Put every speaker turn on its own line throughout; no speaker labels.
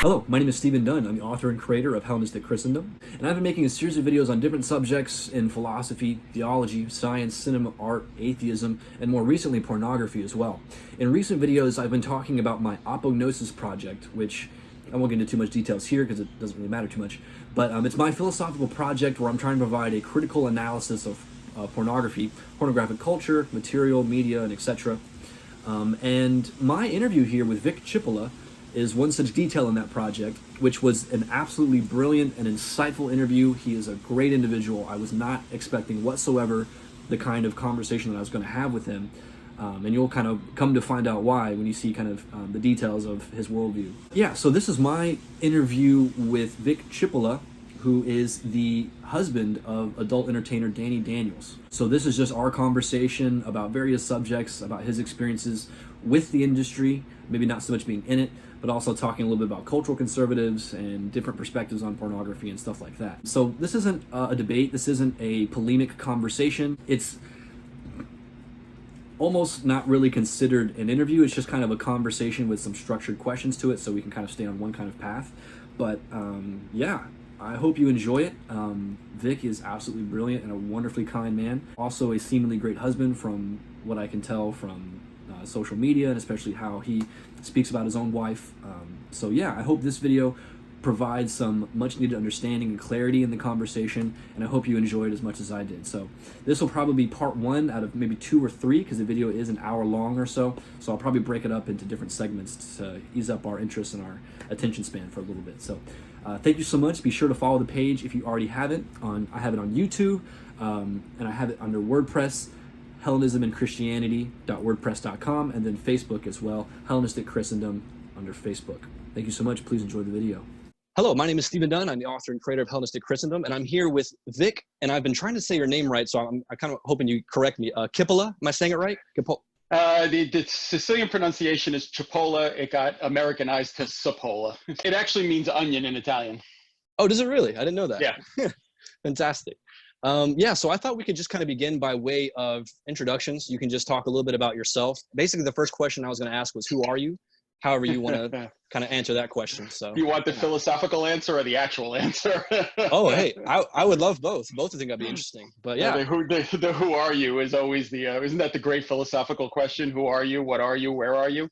Hello, my name is Stephen Dunn. I'm the author and creator of Hellenistic Christendom, and I've been making a series of videos on different subjects in philosophy, theology, science, cinema, art, atheism, and more recently pornography as well. In recent videos, I've been talking about my Apognosis project, which I won't get into too much details here because it doesn't really matter too much, but it's my philosophical project where I'm trying to provide a critical analysis of pornography, pornographic culture, material, media, and etc. And my interview here with Vic Cipolla is one such detail in that project, which was an absolutely brilliant and insightful interview. He is a great individual. I was not expecting whatsoever the kind of conversation that I was going to have with him. And you'll kind of come to find out why when you see kind of the details of his worldview. Yeah, so this is my interview with Vic Cipolla, who is the husband of adult entertainer Dani Daniels. So this is just our conversation about various subjects, about his experiences with the industry, maybe not so much being in it, but also talking a little bit about cultural conservatives and different perspectives on pornography and stuff like that. So this isn't a debate, this isn't a polemic conversation. It's almost not really considered an interview. It's just kind of a conversation with some structured questions to it so we can kind of stay on one kind of path. But yeah, I hope you enjoy it. Vic is absolutely brilliant and a wonderfully kind man. Also a seemingly great husband from what I can tell from social media, and especially how he speaks about his own wife. So yeah, I hope this video provides some much needed understanding and clarity in the conversation, and I hope you enjoy it as much as I did. So this will probably be part one out of maybe 2 or 3, because the video is an hour long or so. So I'll probably break it up into different segments to ease up our interest and our attention span for a little bit. So thank you so much. Be sure to follow the page if you already haven't. I have it on YouTube, and I have it under WordPress, HellenismandChristianity.wordpress.com, and then Facebook as well, Hellenistic Christendom under Facebook. Thank you so much. Please enjoy the video. Hello, my name is Stephen Dunn. I'm the author and creator of Hellenistic Christendom, and I'm here with Vic, and I've been trying to say your name right, so I'm kind of hoping you correct me. Cipolla, am I saying it right?
The Sicilian pronunciation is Cipolla. It got Americanized to Cipolla. It actually means onion in Italian.
Oh, does it really? I didn't know that.
Yeah.
Fantastic. Yeah, so I thought we could just kind of begin by way of introductions. You can just talk a little bit about yourself. Basically, the first question I was going to ask was, who are you? However you want to kind of answer that question. So
you want the philosophical answer or the actual answer?
Oh, hey, I would love both. Both I think that'd be interesting. But yeah,
the who are you is always the isn't that the great philosophical question? Who are you? What are you? Where are you?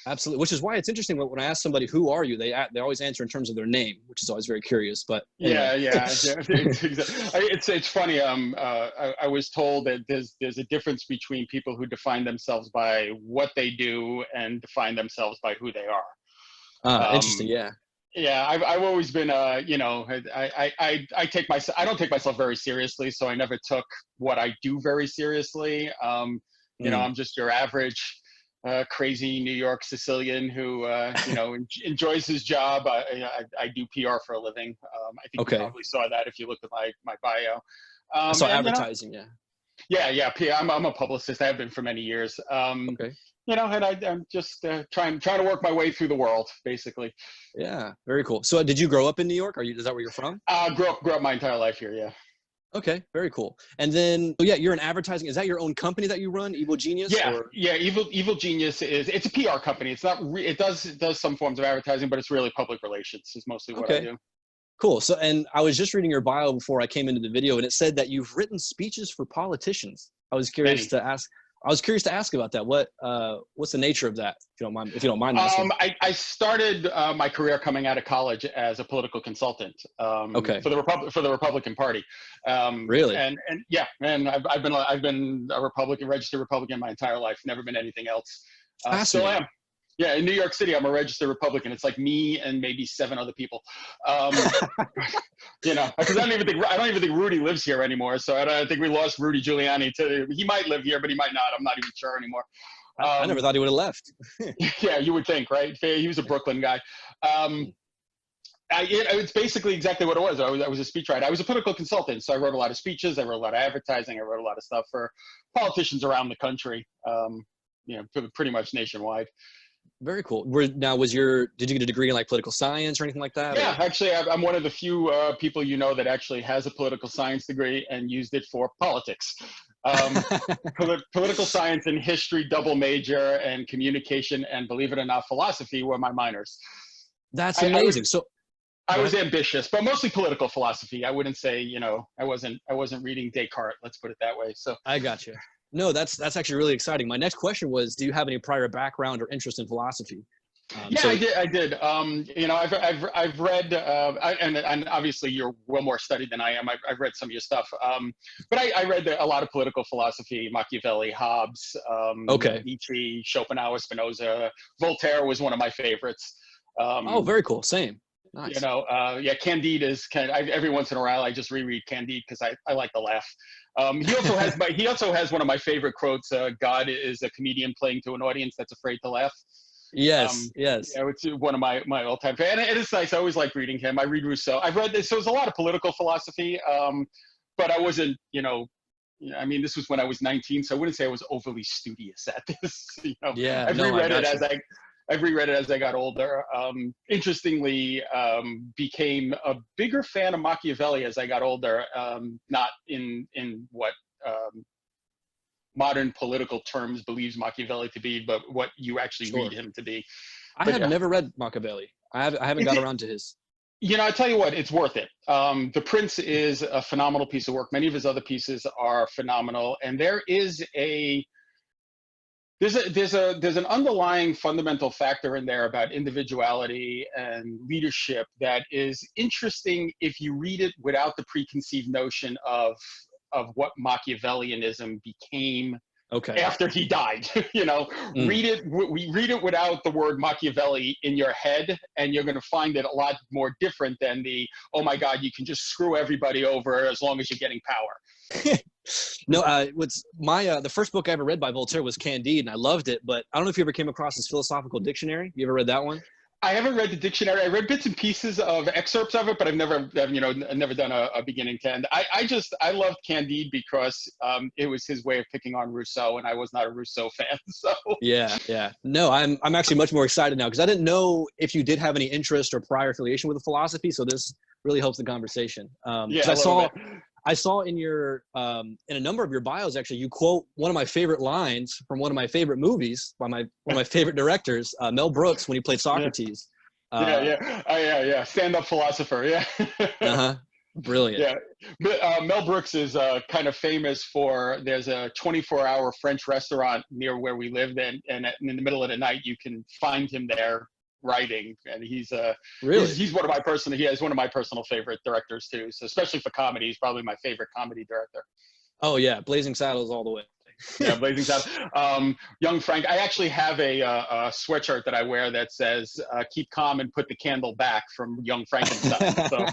Absolutely, which is why it's interesting when I ask somebody who are you, they always answer in terms of their name, which is always very curious. But anyway.
yeah. It's funny. I was told that there's a difference between people who define themselves by what they do and define themselves by who they are.
Interesting. Yeah.
Yeah, I've always been, I don't take myself very seriously, so I never took what I do very seriously. I'm just your average crazy New York Sicilian who enjoys his job. I do PR for a living. I think you probably saw that if you looked at my bio.
I saw advertising.
Yeah. I'm a publicist. I have been for many years. And I'm just trying to work my way through the world, basically.
Yeah, very cool. So did you grow up in New York? Is that where you're from?
Grew up my entire life here, yeah.
Okay, very cool. And then, you're in advertising. Is that your own company that you run, Evil Genius?
Yeah, Evil Genius it's a PR company. It's not. It does some forms of advertising, but it's really public relations is mostly what I do.
Cool. So, and I was just reading your bio before I came into the video, and it said that you've written speeches for politicians. I was curious to ask about that. What's the nature of that? If you don't mind asking.
I started my career coming out of college as a political consultant. For the Republican Party.
Really?
And I've been a registered Republican my entire life. Never been anything else. Still am. Yeah, in New York City, I'm a registered Republican. It's like me and maybe 7 other people. Because I don't even think Rudy lives here anymore. So I think we lost Rudy Giuliani he might live here, but he might not. I'm not even sure anymore.
I never thought he would have left.
Yeah, you would think, right? He was a Brooklyn guy. It's basically exactly what it was. I was a speechwriter. I was a political consultant, so I wrote a lot of speeches. I wrote a lot of advertising. I wrote a lot of stuff for politicians around the country. Pretty much nationwide.
Very cool. Did you get a degree in like political science or anything like that?
Yeah, actually, I'm one of the few people that actually has a political science degree and used it for politics. Political science and history double major, and communication and, believe it or not, philosophy were my minors.
That's amazing. So
I was ambitious, but mostly political philosophy. I wouldn't say, I wasn't reading Descartes. Let's put it that way. So
I got you. No, that's actually really exciting. My next question was, do you have any prior background or interest in philosophy?
I did. I've read, and obviously you're well more studied than I am. I've read some of your stuff, but I read a lot of political philosophy: Machiavelli, Hobbes, Nietzsche, Schopenhauer, Spinoza. Voltaire was one of my favorites.
Oh, very cool. Same. Nice.
Candide is every once in a while I just reread Candide because I like to laugh. He also has one of my favorite quotes: "God is a comedian playing to an audience that's afraid to laugh."
Yes.
It's one of my all-time favorites. And it's nice. I always like reading him. I read Rousseau. I've read this. So it's a lot of political philosophy, but I wasn't, this was when I was 19, so I wouldn't say I was overly studious at this. I've reread it as I got older. Interestingly, became a bigger fan of Machiavelli as I got older, not in what modern political terms believes Machiavelli to be, but what you actually read him to be.
I have never read Machiavelli. I haven't got around to his.
I tell you what, it's worth it. The Prince is a phenomenal piece of work. Many of his other pieces are phenomenal, and there's an underlying fundamental factor in there about individuality and leadership that is interesting if you read it without the preconceived notion of what Machiavellianism became after he died. Read it without the word Machiavelli in your head, and you're going to find it a lot more different than the, oh my God, you can just screw everybody over as long as you're getting power.
No, the first book I ever read by Voltaire was Candide, and I loved it, but I don't know if you ever came across his philosophical dictionary. You ever read that one?
I haven't read the dictionary. I read bits and pieces of excerpts of it, but I've never done a beginning to end. I loved Candide because it was his way of picking on Rousseau, and I was not a Rousseau fan. So
yeah. No, I'm actually much more excited now because I didn't know if you did have any interest or prior affiliation with the philosophy. So this really helps the conversation. I saw in your in a number of your bios, actually, you quote one of my favorite lines from one of my favorite movies by one of my favorite directors, Mel Brooks, when he played Socrates.
Stand-up philosopher. Yeah.
Brilliant.
Yeah, but Mel Brooks is kind of famous for. There's a 24-hour French restaurant near where we lived, and in the middle of the night you can find him there writing, and he's one of my personal favorite directors too. So especially for comedy, he's probably my favorite comedy director.
Oh yeah, Blazing Saddles all the way.
Yeah, Blazing Saddles. Young Frank. I actually have a sweatshirt that I wear that says "Keep calm and put the candle back" from Young Frankenstein. So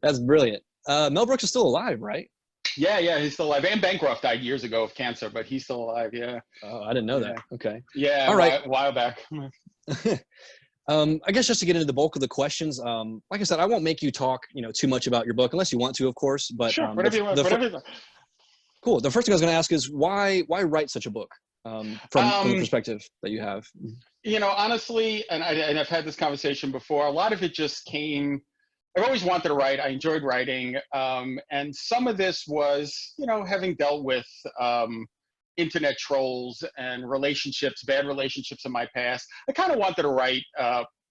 that's brilliant. Mel Brooks is still alive, right?
Yeah, he's still alive. Anne Bancroft died years ago of cancer, but he's still alive. Yeah.
Oh, I didn't know that. Okay.
Yeah.
All right.
A while back.
I guess just to get into the bulk of the questions, like I said, I won't make you talk, too much about your book unless you want to, of course. But
sure, whatever you want.
Cool. The first thing I was going to ask is why write such a book from the perspective that you have?
Honestly, and I've had this conversation before. A lot of it just came. I've always wanted to write. I enjoyed writing, and some of this was, having dealt with internet trolls and bad relationships in my past. I kind of wanted to write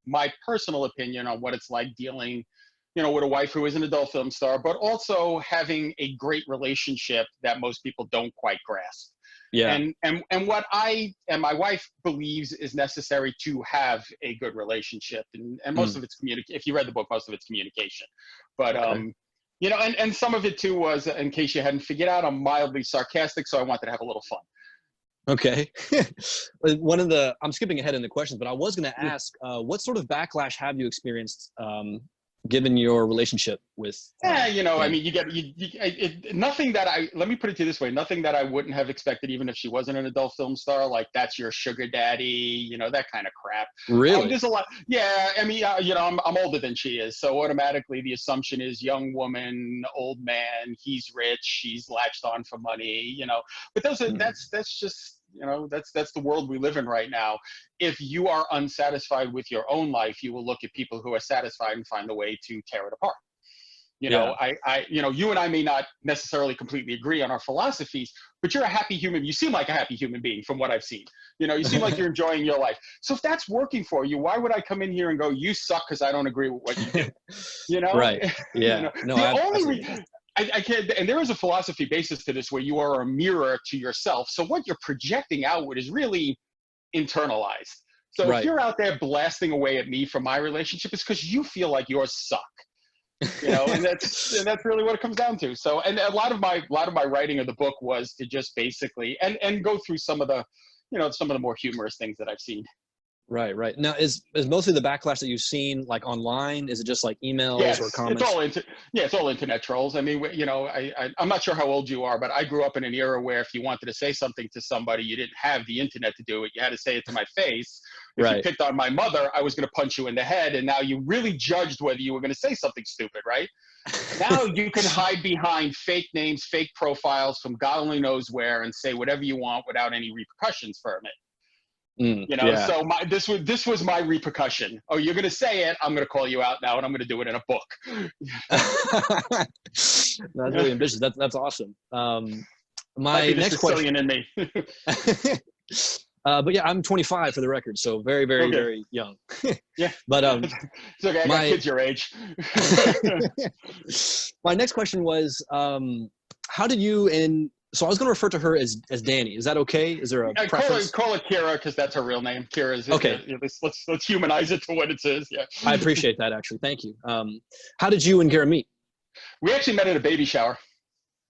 my personal opinion on what it's like dealing, with a wife who is an adult film star, but also having a great relationship that most people don't quite grasp.
Yeah.
And what I and my wife believes is necessary to have a good relationship. And most of it's if you read the book, most of it's communication. But and some of it too was, in case you hadn't figured out, I'm mildly sarcastic, so I wanted to have a little fun.
Okay. I'm skipping ahead in the questions, but I was going to ask, what sort of backlash have you experienced given your relationship with?
You get nothing that let me put it to you this way, nothing that I wouldn't have expected, even if she wasn't an adult film star, like that's your sugar daddy, that kind of crap.
Really?
There's a lot. Yeah. I'm older than she is. So automatically the assumption is young woman, old man, he's rich, he's latched on for money, but that's just, that's the world we live in right now. If you are unsatisfied with your own life, you will look at people who are satisfied and find a way to tear it apart. You know, you and I may not necessarily completely agree on our philosophies, but you're a happy human. You seem like a happy human being from what I've seen. You know, you seem like you're enjoying your life. So if that's working for you, why would I come in here and go, you suck because I don't agree with what you do? You know?
Right. Yeah.
You know?
No,
The only I can't, and there is a philosophy basis to this where you are a mirror to yourself. So what you're projecting outward is really internalized. So if you're out there blasting away at me from my relationship, it's because you feel like yours suck. You know, and that's really what it comes down to. So, and a lot of my writing of the book was to just basically and go through some of the, you know, some of the more humorous things that I've seen.
Right. Now, is mostly the backlash that you've seen like online? Is it just like emails or comments?
It's all internet trolls. I mean, you know, I'm not sure how old you are, but I grew up in an era where if you wanted to say something to somebody, you didn't have the internet to do it. You had to say it to my face. If you picked on my mother, I was going to punch you in the head. And now you really judged whether you were going to say something stupid, right? Now you can hide behind fake names, fake profiles from God only knows where, and say whatever you want without any repercussions from it. You know, so this was my repercussion. Oh, you're going to say it. I'm going to call you out now, and I'm going to do it in a book.
That's really ambitious. That's awesome. My next question.
In me.
But yeah, I'm 25 for the record, so very, very, very young.
Yeah.
But
it's okay. I got kids your age.
My next question was, how did you and so I was going to refer to her as Dani. Is that okay? Is there a preference?
Call it Kira because that's her real name. Kira is okay. Let's humanize it to what it is. Yeah.
I appreciate that actually. Thank you. How did you and Kira meet?
We actually met at a baby shower.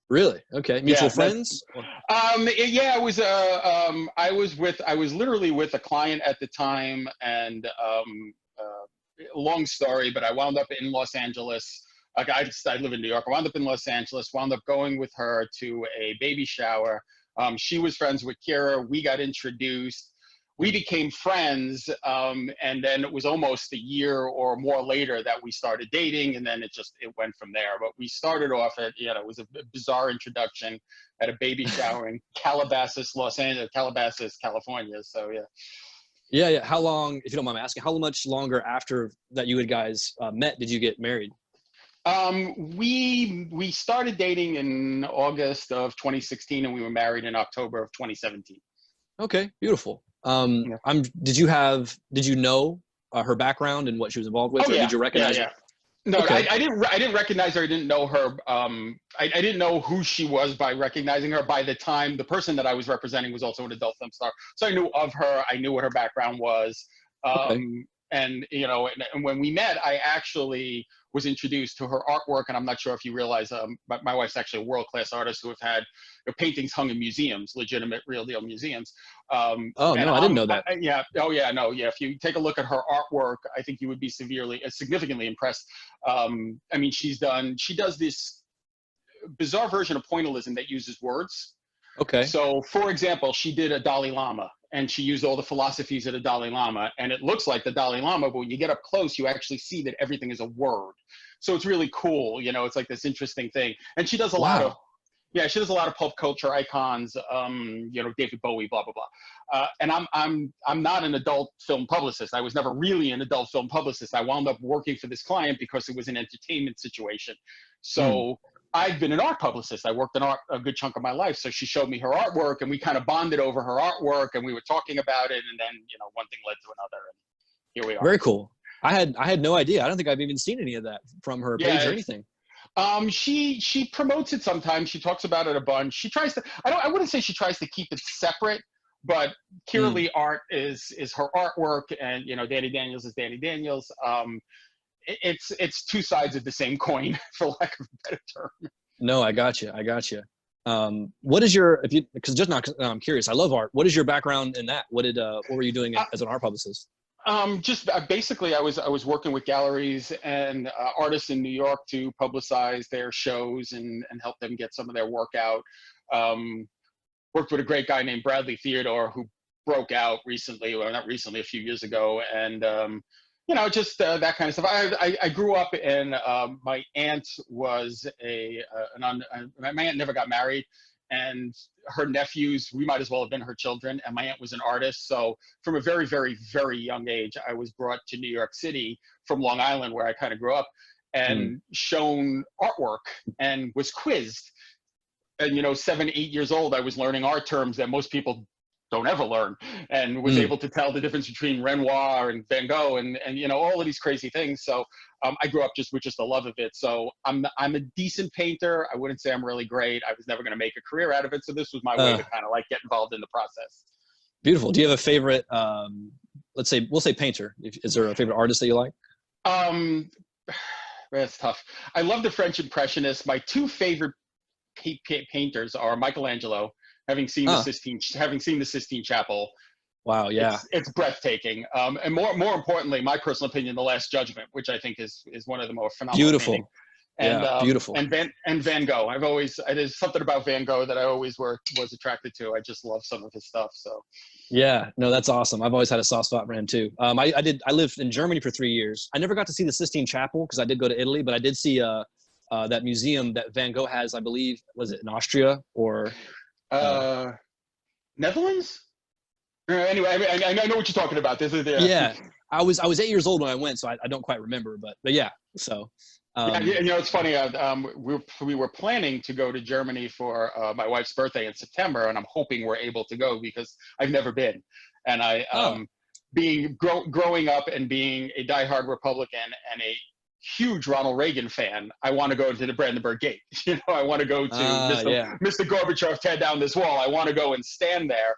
Really? Okay. Mutual friends?
Yeah, I was literally with a client at the time, and long story, but I wound up in Los Angeles. Like I live in New York. I wound up in Los Angeles, wound up going with her to a baby shower. She was friends with Kira. We got introduced. We became friends. And then it was almost a year or more later that we started dating. And then it went from there. But we started off at, you know, it was a bizarre introduction at a baby shower in Calabasas, California. So, yeah.
Yeah. How long, if you don't mind me asking, how much longer after that you guys met did you get married?
We started dating in August of 2016, and we were married in October of 2017.
Okay, beautiful. Did you know her background and what she was involved with?
Oh, yeah.
Did you recognize her?
No, okay. I didn't recognize her. I didn't know her. I didn't know who she was by recognizing her. By the time the person that I was representing was also an adult film star, so I knew of her. I knew what her background was. And, you know, and when we met, I actually was introduced to her artwork. And I'm not sure if you realize, my wife's actually a world-class artist who have had paintings hung in museums, legitimate, real deal museums.
I didn't know that.
If you take a look at her artwork, I think you would be significantly impressed. I mean, she does this bizarre version of pointillism that uses words.
Okay.
So, for example, she did a Dalai Lama, and she used all the philosophies of the Dalai Lama, and it looks like the Dalai Lama, but when you get up close, you actually see that everything is a word. So it's really cool, you know. It's like this interesting thing, and she does a lot of pop culture icons, you know, David Bowie, blah blah blah. And I'm not an adult film publicist. I was never really an adult film publicist. I wound up working for this client because it was an entertainment situation. So. I've been an art publicist. I worked in art a good chunk of my life. So she showed me her artwork, and we kind of bonded over her artwork, and we were talking about it. And then, you know, one thing led to another, and here we are.
Very cool. I had no idea. I don't think I've even seen any of that from her page or anything.
She promotes it sometimes. She talks about it a bunch. She tries to, I wouldn't say she tries to keep it separate, but Kira Lee art is her artwork, and, you know, Dani Daniels is Dani Daniels. It's two sides of the same coin, for lack of a better term.
No, I got you. What is your, because just now I'm curious, I love art. What is your background in that? What were you doing as an art publicist?
Basically I was working with galleries and artists in New York to publicize their shows and help them get some of their work out. Worked with a great guy named Bradley Theodore, who broke out recently, or not recently, a few years ago. And, you know, just that kind of stuff. I grew up in, my aunt was my aunt never got married, and her nephews, we might as well have been her children. And my aunt was an artist. So from a very, very, very young age, I was brought to New York City from Long Island, where I kind of grew up. and shown artwork and was quizzed. And, 7, 8 years old, I was learning art terms that most people don't ever learn, and was able to tell the difference between Renoir and Van Gogh and all of these crazy things. So I grew up just with just the love of it. So I'm a decent painter. I wouldn't say I'm really great. I was never going to make a career out of it. So this was my way to kind of like get involved in the process.
Beautiful. Do you have a favorite, we'll say painter. Is there a favorite artist that you like?
That's tough. I love the French Impressionists. My two favorite painters are Michelangelo. Having seen the Sistine Chapel,
wow, yeah,
it's breathtaking. And more importantly, my personal opinion, The Last Judgment, which I think is one of the more phenomenal.
Beautiful,
paintings. And,
beautiful.
And Van Gogh. There's something about Van Gogh that I always was attracted to. I just love some of his stuff. So.
Yeah, no, that's awesome. I've always had a soft spot for him too. I lived in Germany for 3 years. I never got to see the Sistine Chapel because I did go to Italy, but I did see that museum that Van Gogh has. I believe, was it in Austria or?
Netherlands? Anyway, I know what you're talking about.
Yeah, I was 8 years old when I went, so I don't quite remember, but yeah. So
it's funny. We were planning to go to Germany for my wife's birthday in September, and I'm hoping we're able to go because I've never been. And growing up and being a diehard Republican and a huge Ronald Reagan fan, I want to go to the Brandenburg Gate. I want to go to Mr. Gorbachev, tear down this wall. I want to go and stand there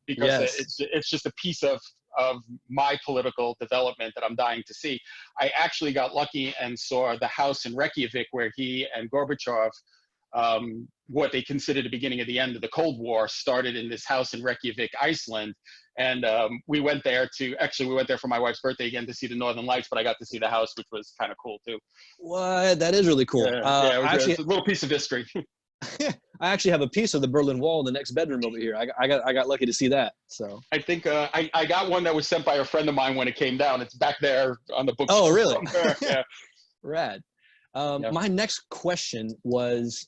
because it's just a piece of my political development that I'm dying to see. I actually got lucky and saw the house in Reykjavik where he and Gorbachev, what they consider the beginning of the end of the Cold War, started in this house in Reykjavik, Iceland. And we went there for my wife's birthday again to see the Northern Lights, but I got to see the house, which was kind of cool too.
What? That is really cool.
It's a little piece of history.
I actually have a piece of the Berlin Wall in the next bedroom over here. I got lucky to see that. So
I think I got one that was sent by a friend of mine when it came down. It's back there on the bookshelf.
Oh, really?
Yeah.
Rad. My next question was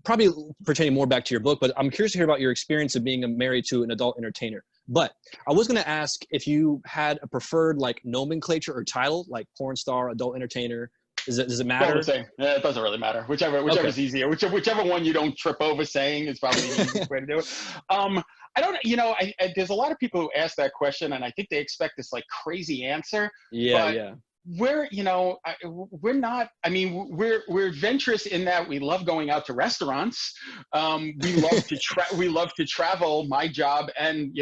probably pertaining more back to your book, but I'm curious to hear about your experience of being married to an adult entertainer. But I was going to ask if you had a preferred like nomenclature or title, like porn star, adult entertainer. Does it matter?
Yeah, it doesn't really matter. Whichever is easier. Whichever one you don't trip over saying is probably the easiest way to do it. I don't. There's a lot of people who ask that question, and I think they expect this like crazy answer.
Yeah.
We're not. I mean, we're adventurous in that we love going out to restaurants. We love to travel. My job and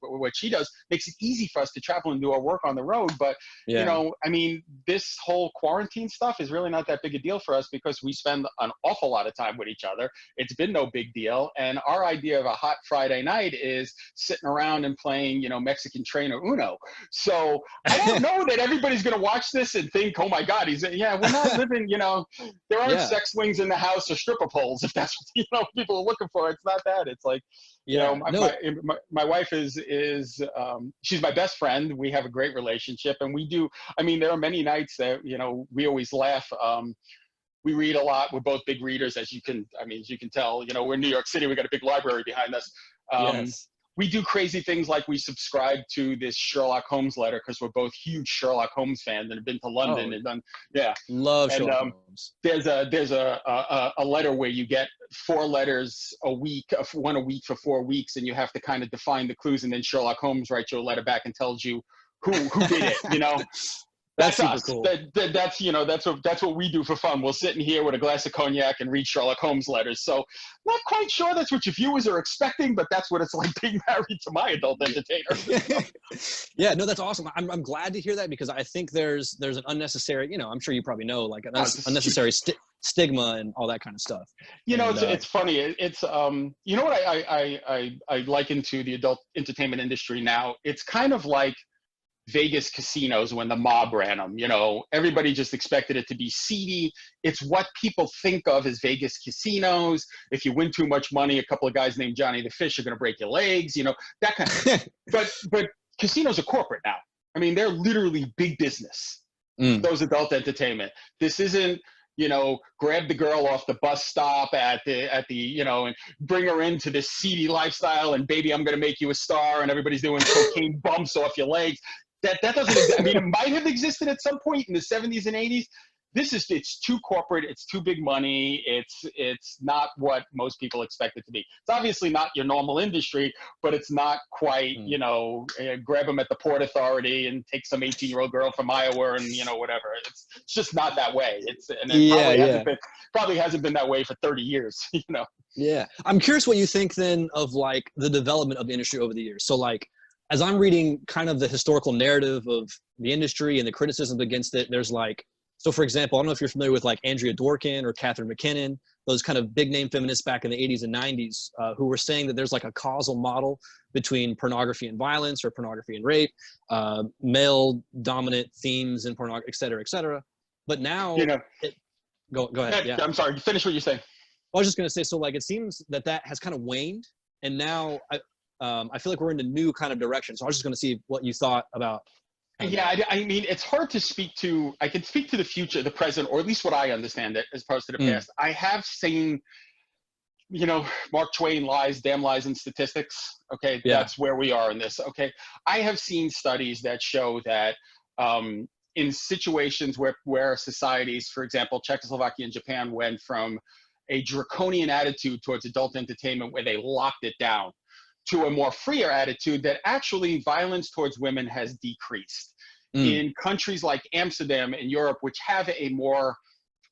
what she does makes it easy for us to travel and do our work on the road. But I mean, this whole quarantine stuff is really not that big a deal for us because we spend an awful lot of time with each other. It's been no big deal, and our idea of a hot Friday night is sitting around and playing Mexican Train or Uno. So I don't know that everybody's going to watch this and think, oh my God, we're not living, there aren't sex swings in the house or stripper poles, if that's what people are looking for. It's not that. It's like, my wife is she's my best friend. We have a great relationship, and there are many nights that, we always laugh. We read a lot. We're both big readers, as you can tell. We're in New York City. We got a big library behind us.
Yes.
We do crazy things like we subscribe to this Sherlock Holmes letter because we're both huge Sherlock Holmes fans and have been to London and done. Yeah,
love Sherlock Holmes.
There's a letter where you get 4 letters a week, one a week for 4 weeks, and you have to kind of define the clues, and then Sherlock Holmes writes you a letter back and tells you who did it. That's
super
us.
Cool.
That's what we do for fun. We'll sit in here with a glass of cognac and read Sherlock Holmes letters. So not quite sure that's what your viewers are expecting, but that's what it's like being married to my adult entertainer.
Yeah, no, that's awesome. I'm glad to hear that because I think there's an unnecessary, I'm sure you probably know, like an unnecessary stigma and all that kind of stuff.
It's funny. It's what I liken to the adult entertainment industry now. It's kind of like Vegas casinos when the mob ran them. Everybody just expected it to be seedy. It's what people think of as Vegas casinos. If you win too much money, a couple of guys named Johnny the Fish are going to break your legs, that kind of but casinos are corporate now. I mean, they're literally big business. Those adult entertainment. This isn't grab the girl off the bus stop at the and bring her into this seedy lifestyle and baby, I'm going to make you a star, and everybody's doing cocaine bumps off your legs. That doesn't exist. I mean, it might have existed at some point in the 70s and 80s. It's too corporate. It's too big money. It's not what most people expect it to be. It's obviously not your normal industry, but it's not quite, grab them at the Port Authority and take some 18-year-old girl from Iowa and, whatever. It's just not that way. Probably hasn't been that way for 30 years,
Yeah. I'm curious what you think then of like the development of the industry over the years. So like, as I'm reading kind of the historical narrative of the industry and the criticisms against it, there's like, so for example, I don't know if you're familiar with like Andrea Dworkin or Catherine McKinnon, those kind of big name feminists back in the 80s and 90s who were saying that there's like a causal model between pornography and violence or pornography and rape, male dominant themes in pornography, et cetera, et cetera. But now, go ahead. Yeah.
I'm sorry, finish what you're saying.
I was just going to say, so like, it seems that has kind of waned. And now I feel like we're in a new kind of direction. So I was just going to see what you thought about.
Yeah, I mean, it's hard to speak to. I can speak to the future, the present, or at least what I understand it, as opposed to the past. I have seen, Mark Twain lies, damn lies, and statistics. Okay, that's where we are in this. Okay, I have seen studies that show that in situations where societies, for example, Czechoslovakia and Japan went from a draconian attitude towards adult entertainment where they locked it down to a more freer attitude, that actually violence towards women has decreased. In countries like Amsterdam in Europe, which have a more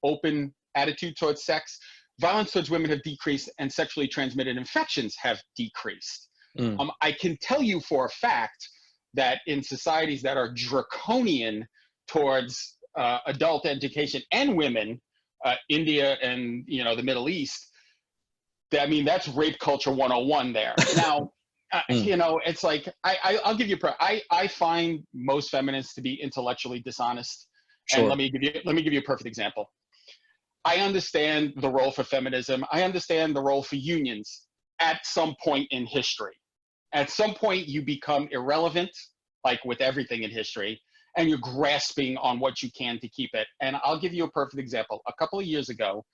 open attitude towards sex, violence towards women have decreased and sexually transmitted infections have decreased. I can tell you for a fact that in societies that are draconian towards adult education and women, India and the Middle East, that's rape culture 101 there. Now, it's like, I'll give you, I find most feminists to be intellectually dishonest. Sure. And let me give you a perfect example. I understand the role for feminism. I understand the role for unions at some point in history. At some point you become irrelevant, like with everything in history, and you're grasping on what you can to keep it. And I'll give you a perfect example. A couple of years ago,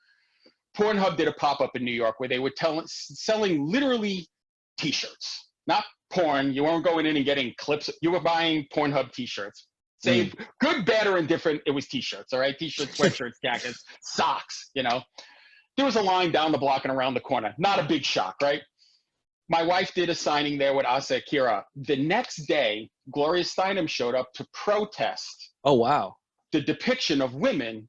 Pornhub did a pop-up in New York where they were selling literally t-shirts, not porn. You weren't going in and getting clips. You were buying Pornhub t-shirts. Say good, bad, or indifferent, it was t-shirts, all right? T-shirts, sweatshirts, jackets, socks, There was a line down the block and around the corner. Not a big shock, right? My wife did a signing there with Asa Akira. The next day, Gloria Steinem showed up to protest.
Oh, wow.
The depiction of women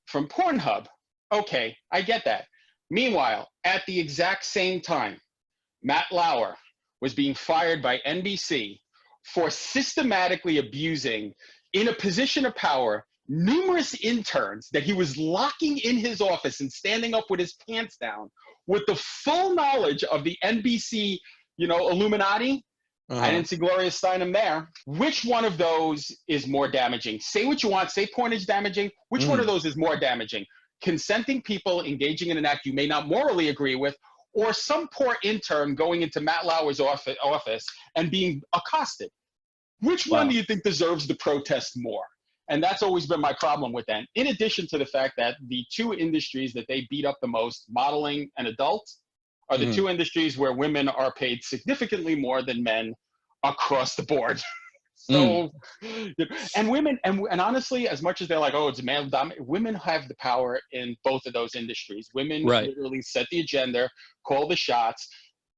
from Pornhub. Okay, I get that. Meanwhile, at the exact same time, Matt Lauer was being fired by NBC for systematically abusing, in a position of power, numerous interns that he was locking in his office and standing up with his pants down with the full knowledge of the NBC, Illuminati. I didn't see Gloria Steinem there. Which one of those is more damaging? Say what you want. Say porn is damaging. Which one of those is more damaging? Consenting people engaging in an act you may not morally agree with, or some poor intern going into Matt Lauer's office and being accosted? Which one do you think deserves the protest more? And that's always been my problem with that. In addition to the fact that the two industries that they beat up the most, modeling and adult, are the two industries where women are paid significantly more than men across the board. So, and women, and honestly, as much as they're like, oh, it's male dominant, women have the power in both of those industries. Women literally set the agenda, call the shots.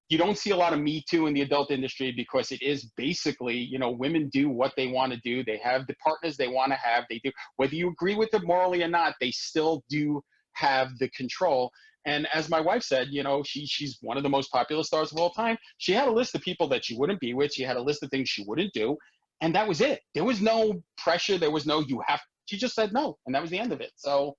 You don't see a lot of Me Too in the adult industry because it is basically, women do what they want to do. They have the partners they want to have. They do, whether you agree with it morally or not, they still do have the control. And as my wife said, she's one of the most popular stars of all time. She had a list of people that she wouldn't be with. She had a list of things she wouldn't do. And that was it. There was no pressure. There was no, she just said no. And that was the end of it. So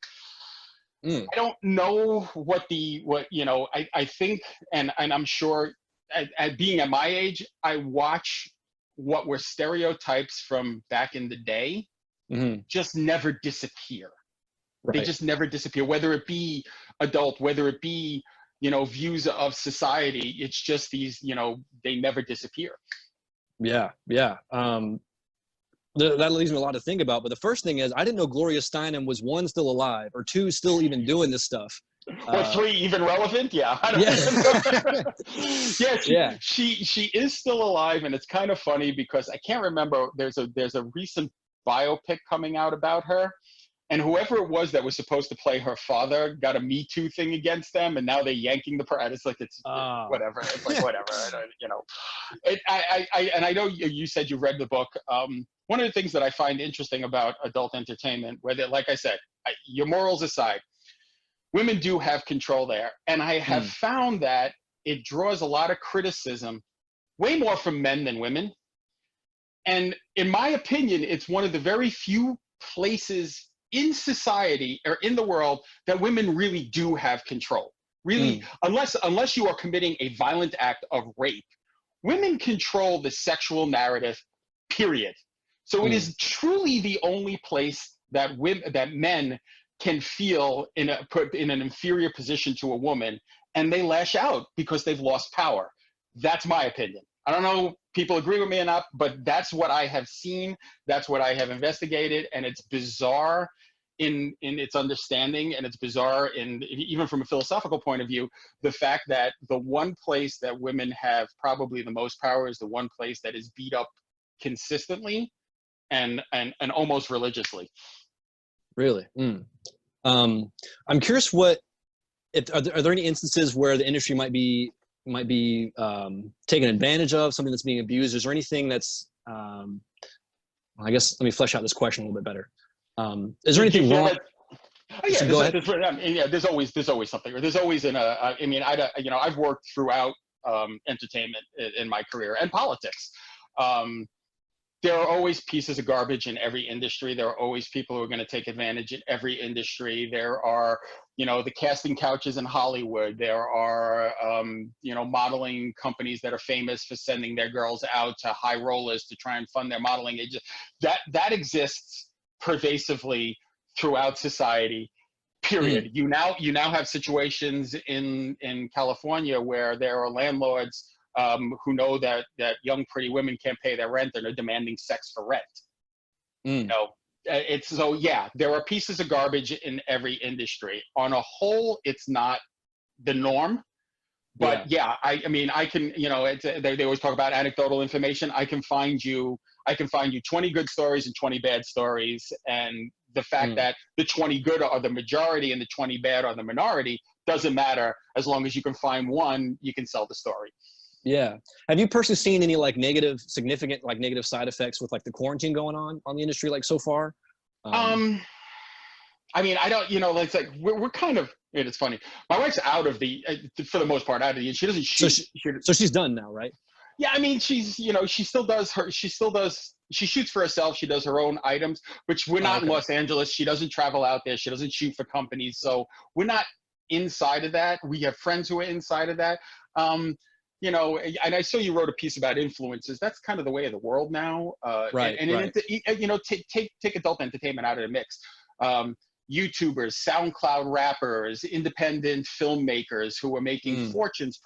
I don't know I think, and I'm sure at being at my age, I watch what were stereotypes from back in the day just never disappear. Right. They just never disappear, whether it be adult, whether it be, views of society. It's just these, they never disappear.
Yeah. That leaves me a lot to think about. But the first thing is, I didn't know Gloria Steinem was, one, still alive, or two, still even doing this stuff.
Or three even relevant? Yeah. I don't
Yeah.
yeah, she is still alive, and it's kind of funny because I can't remember. There's a recent biopic coming out about her, and whoever it was that was supposed to play her father got a Me Too thing against them, and now they're yanking the part. It's like whatever. It's like whatever. You know, and I know you said you read the book. One of the things that I find interesting about adult entertainment, whether, like I said, your morals aside, women do have control there, and I have found that it draws a lot of criticism, way more from men than women. And in my opinion, it's one of the very few places in society or in the world that women really do have control. Really, unless you are committing a violent act of rape, women control the sexual narrative, period. So it is truly the only place that men can feel put in an inferior position to a woman, and they lash out because they've lost power. That's my opinion. I don't know if people agree with me or not, but that's what I have seen. That's what I have investigated, and it's bizarre in its understanding, and it's bizarre even from a philosophical point of view, the fact that the one place that women have probably the most power is the one place that is beat up consistently and almost religiously.
Really? I'm curious are there any instances where the industry might be taken advantage of, something that's being abused? Is there anything that's I guess let me flesh out this question a little bit better. Is there anything wrong?
Oh, yeah,
go ahead.
There's always something. Or there's always I've worked throughout entertainment in my career and politics. There are always pieces of garbage in every industry. There are always people who are going to take advantage in every industry. There are, the casting couches in Hollywood. There are, modeling companies that are famous for sending their girls out to high rollers to try and fund their modeling. That exists pervasively throughout society, period. You now have situations in California where there are landlords who know that young pretty women can't pay their rent and are demanding sex for rent. There are pieces of garbage in every industry. On a whole, it's not the norm, but I can, they always talk about anecdotal information. I can find you 20 good stories and 20 bad stories, and the fact that the 20 good are the majority and the 20 bad are the minority doesn't matter. As long as you can find one, you can sell the story.
Yeah. Have you personally seen any significant negative side effects with the quarantine going on the industry so far?
I don't, we're kind of, it's funny. My wife's out of for the most part, out of the, she doesn't shoot.
So she's done now, right?
Yeah. I mean, she's, she shoots for herself. She does her own items, but we're not in Los Angeles. She doesn't travel out there. She doesn't shoot for companies. So we're not inside of that. We have friends who are inside of that. And I saw you wrote a piece about influencers. That's kind of the way of the world now.
Right.
Take adult entertainment out of the mix. YouTubers, SoundCloud rappers, independent filmmakers who are making fortunes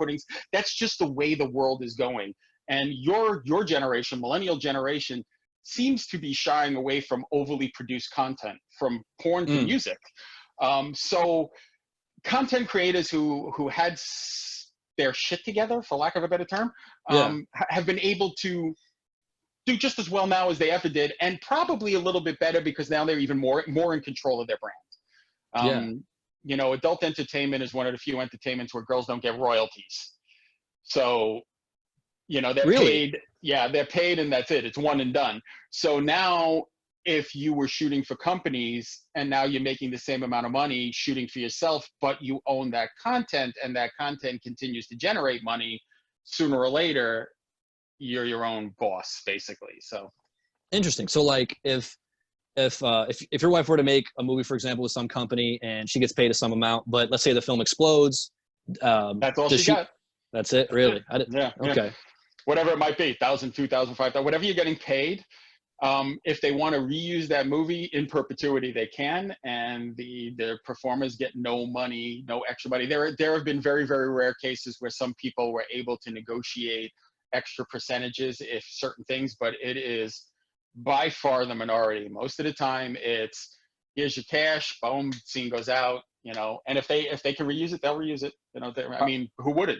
that's just the way the world is going. And your generation, millennial generation, seems to be shying away from overly produced content, from porn to music. So content creators who had their shit together, for lack of a better term, have been able to do just as well now as they ever did, and probably a little bit better because now they're even more in control of their brand. Adult entertainment is one of the few entertainments where girls don't get royalties. So, they're paid. Yeah, they're paid, and that's it. It's one and done. So now, if you were shooting for companies and now you're making the same amount of money shooting for yourself, but you own that content and that content continues to generate money, sooner or later, you're your own boss, basically. So
interesting. So if your wife were to make a movie, for example, with some company and she gets paid a some amount, but let's say the film explodes,
that's all she got.
That's it, really?
Yeah.
Okay.
Whatever it might be, 1,000, 2,000, 5,000, whatever you're getting paid. If they want to reuse that movie in perpetuity, they can, and the performers get no money, no extra money. There have been very, very rare cases where some people were able to negotiate extra percentages if certain things, but it is by far the minority. Most of the time, it's here's your cash, boom, scene goes out. you know, and if they can reuse it, they'll reuse it. You know, I mean, who wouldn't?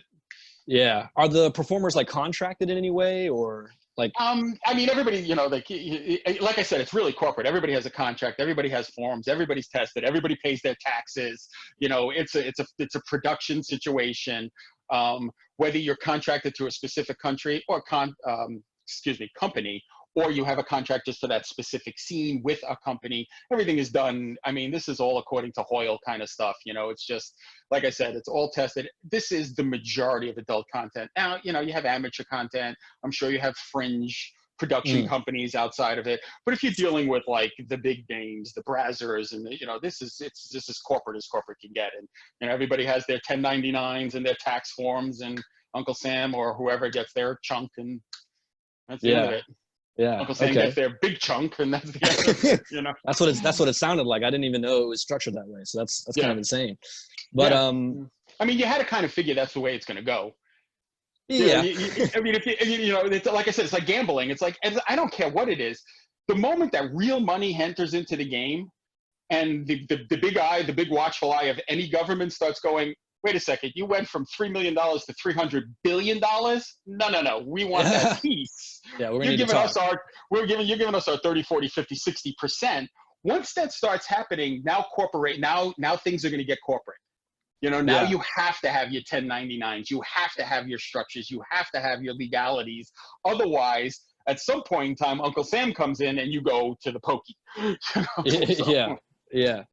Yeah. Are the performers like contracted in any way, or like?
I mean, everybody, you know, like I said, it's really corporate. Everybody has a contract. Everybody has forms. Everybody's tested. Everybody pays their taxes. You know, it's a production situation. Whether you're contracted to a specific country or company, or you have a contract just for that specific scene with a company, everything is done. I mean, this is all according to Hoyle kind of stuff. You know, it's just, like I said, it's all tested. This is the majority of adult content. Now, you know, you have amateur content. I'm sure you have fringe production companies outside of it. But if you're dealing with like the big names, the Brazzers, and you know, this is as corporate as corporate can get. And you know, everybody has their 1099s and their tax forms, and Uncle Sam or whoever gets their chunk, and that's the end of it.
Yeah.
Uncle Sam gets their big chunk, and that's the end of it, you know.
That's what it sounded like. I didn't even know it was structured that way. So that's kind of insane. But
I mean, you had to kind of figure that's the way it's going to go.
Yeah.
I mean, you know, it's, like I said, it's like gambling. It's like, I don't care what it is. The moment that real money enters into the game, and the big watchful eye of any government starts going, wait a second, you went from $3 million to $300 billion? No. We want that piece.
Yeah,
you're giving us our 30, 40, 50, 60%. Once that starts happening, now things are going to get corporate. You know, now you have to have your 1099s. You have to have your structures. You have to have your legalities. Otherwise, at some point in time, Uncle Sam comes in and you go to the pokey. You know?
Yeah.